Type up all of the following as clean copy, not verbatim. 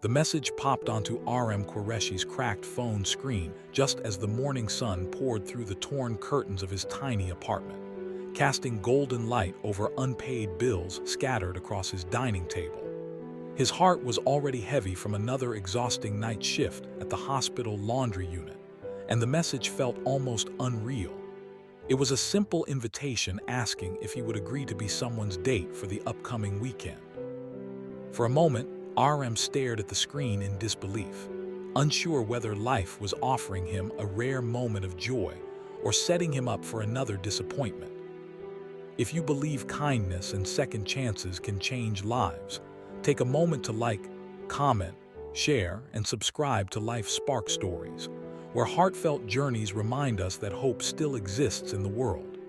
The message popped onto Arham Qureshi's cracked phone screen just as the morning sun poured through the torn curtains of his tiny apartment, casting golden light over unpaid bills scattered across his dining table. His heart was already heavy from another exhausting night shift at the hospital laundry unit, and the message felt almost unreal. It was a simple invitation asking if he would agree to be someone's date for the upcoming weekend. For a moment, Arham stared at the screen in disbelief, unsure whether life was offering him a rare moment of joy or setting him up for another disappointment. If you believe kindness and second chances can change lives, take a moment to like, comment, share, and subscribe to Life Spark Stories, where heartfelt journeys remind us that hope still exists in the world.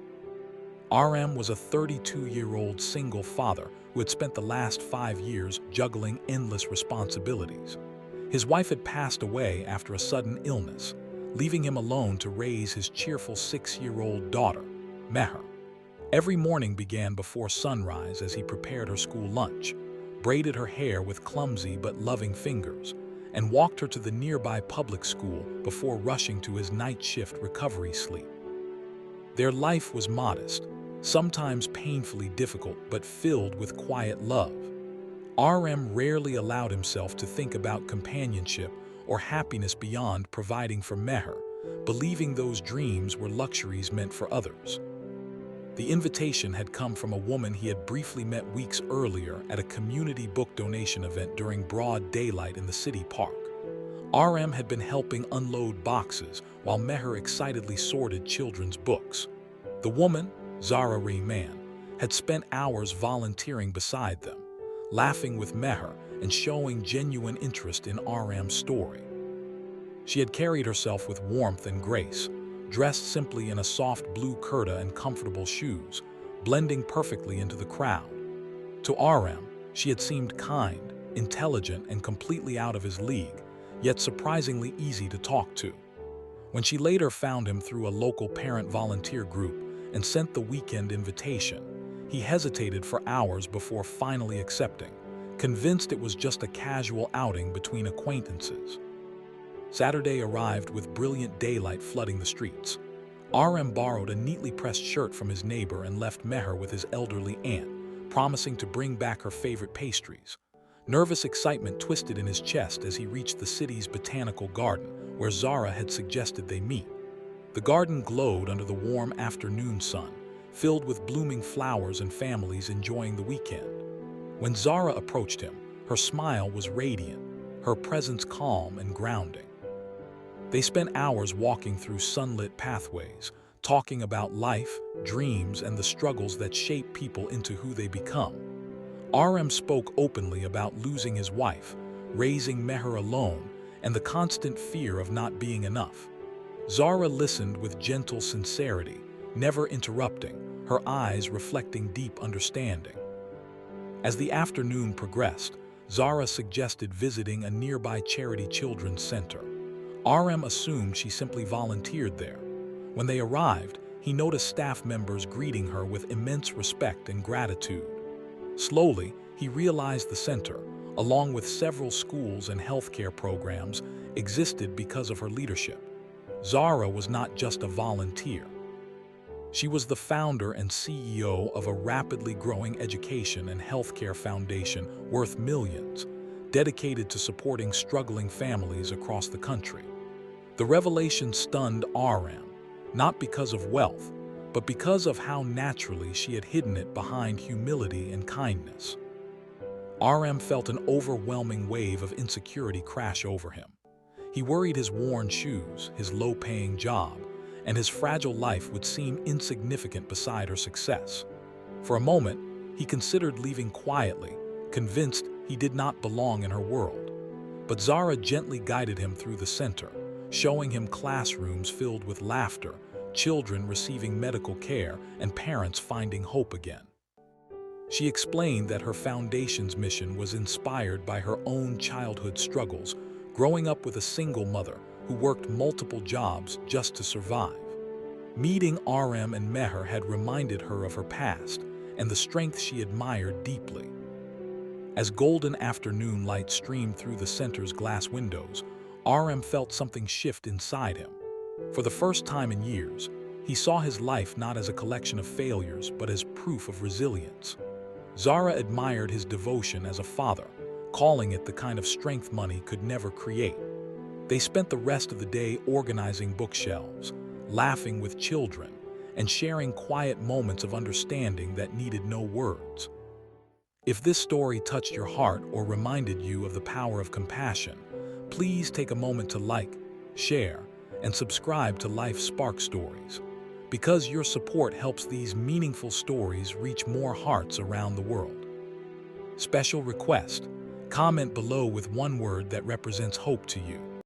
Arham was a 32-year-old single father who had spent the last 5 years juggling endless responsibilities. His wife had passed away after a sudden illness, leaving him alone to raise his cheerful 6-year-old daughter, Meher. Every morning began before sunrise as he prepared her school lunch, braided her hair with clumsy but loving fingers, and walked her to the nearby public school before rushing to his night shift recovery sleep. Their life was modest, sometimes painfully difficult but filled with quiet love. Arham rarely allowed himself to think about companionship or happiness beyond providing for Meher, believing those dreams were luxuries meant for others. The invitation had come from a woman he had briefly met weeks earlier at a community book donation event during broad daylight in the city park. Arham had been helping unload boxes while Meher excitedly sorted children's books. The woman, Zara Rehman, had spent hours volunteering beside them, laughing with Meher and showing genuine interest in Arham's story. She had carried herself with warmth and grace, dressed simply in a soft blue kurta and comfortable shoes, blending perfectly into the crowd. To Arham, she had seemed kind, intelligent, and completely out of his league, yet surprisingly easy to talk to. When she later found him through a local parent volunteer group and sent the weekend invitation, he hesitated for hours before finally accepting, convinced it was just a casual outing between acquaintances. Saturday arrived with brilliant daylight flooding the streets. Arham borrowed a neatly pressed shirt from his neighbor and left Meher with his elderly aunt, promising to bring back her favorite pastries. Nervous excitement twisted in his chest as he reached the city's botanical garden, where Zara had suggested they meet. The garden glowed under the warm afternoon sun, filled with blooming flowers and families enjoying the weekend. When Zara approached him, her smile was radiant, her presence calm and grounding. They spent hours walking through sunlit pathways, talking about life, dreams, and the struggles that shape people into who they become. Arham spoke openly about losing his wife, raising Meher alone, and the constant fear of not being enough. Zara listened with gentle sincerity, never interrupting, her eyes reflecting deep understanding. As the afternoon progressed, Zara suggested visiting a nearby charity children's center. Arham assumed she simply volunteered there. When they arrived, he noticed staff members greeting her with immense respect and gratitude. Slowly, he realized the center, along with several schools and healthcare programs, existed because of her leadership. Zara was not just a volunteer. She was the founder and CEO of a rapidly growing education and healthcare foundation worth millions, dedicated to supporting struggling families across the country. The revelation stunned Arham, not because of wealth, but because of how naturally she had hidden it behind humility and kindness. Arham felt an overwhelming wave of insecurity crash over him. He worried his worn shoes, his low-paying job, and his fragile life would seem insignificant beside her success. For a moment, he considered leaving quietly, convinced he did not belong in her world. But Zara gently guided him through the center, showing him classrooms filled with laughter, children receiving medical care, and parents finding hope again. She explained that her foundation's mission was inspired by her own childhood struggles, growing up with a single mother who worked multiple jobs just to survive. Meeting Arham and Meher had reminded her of her past and the strength she admired deeply. As golden afternoon light streamed through the center's glass windows, Arham felt something shift inside him. For the first time in years, he saw his life not as a collection of failures, but as proof of resilience. Zara admired his devotion as a father, calling it the kind of strength money could never create. They spent the rest of the day organizing bookshelves, laughing with children, and sharing quiet moments of understanding that needed no words. If this story touched your heart or reminded you of the power of compassion, please take a moment to like, share, and subscribe to Life Spark Stories, because your support helps these meaningful stories reach more hearts around the world. Special request: comment below with one word that represents hope to you.